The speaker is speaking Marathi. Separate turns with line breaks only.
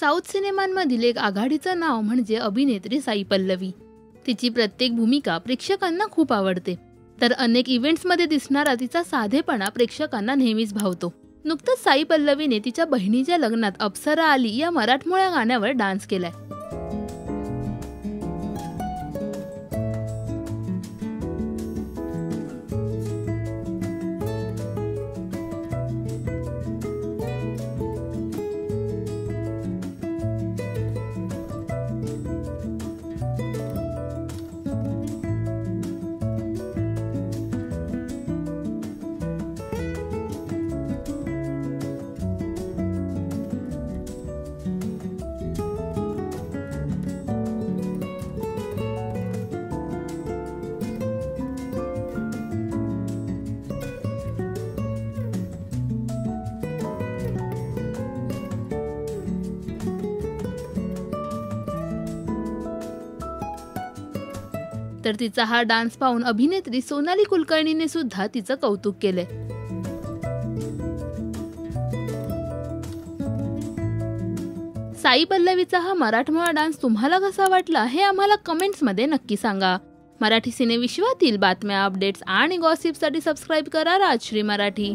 साऊथ सिनेमांमधील एक आघाडीचं नाव म्हणजे अभिनेत्री साई पल्लवी. तिची प्रत्येक भूमिका प्रेक्षकांना खूप आवडते. तर अनेक इव्हेंट्समध्ये दिसणारा तिचा साधेपणा प्रेक्षकांना नेहमीच भावतो. नुकतंच साई पल्लवीने तिच्या बहिणीच्या लग्नात अप्सरा आली या मराठमोळ्या गाण्यावर डान्स केलाय. तर तिचा हा डान्स पाहून अभिनेत्री सोनाली कुलकर्णीने सुद्धा तिचं कौतुक केलंय. साई पल्लवीचा हा मराठमोळा डान्स तुम्हाला कसा वाटला हे आम्हाला कमेंट्समध्ये नक्की सांगा. मराठी सिनेविश्वातील बातम्या, अपडेट्स आणि गॉसिपसाठी सबस्क्राईब करा राजश्री मराठी.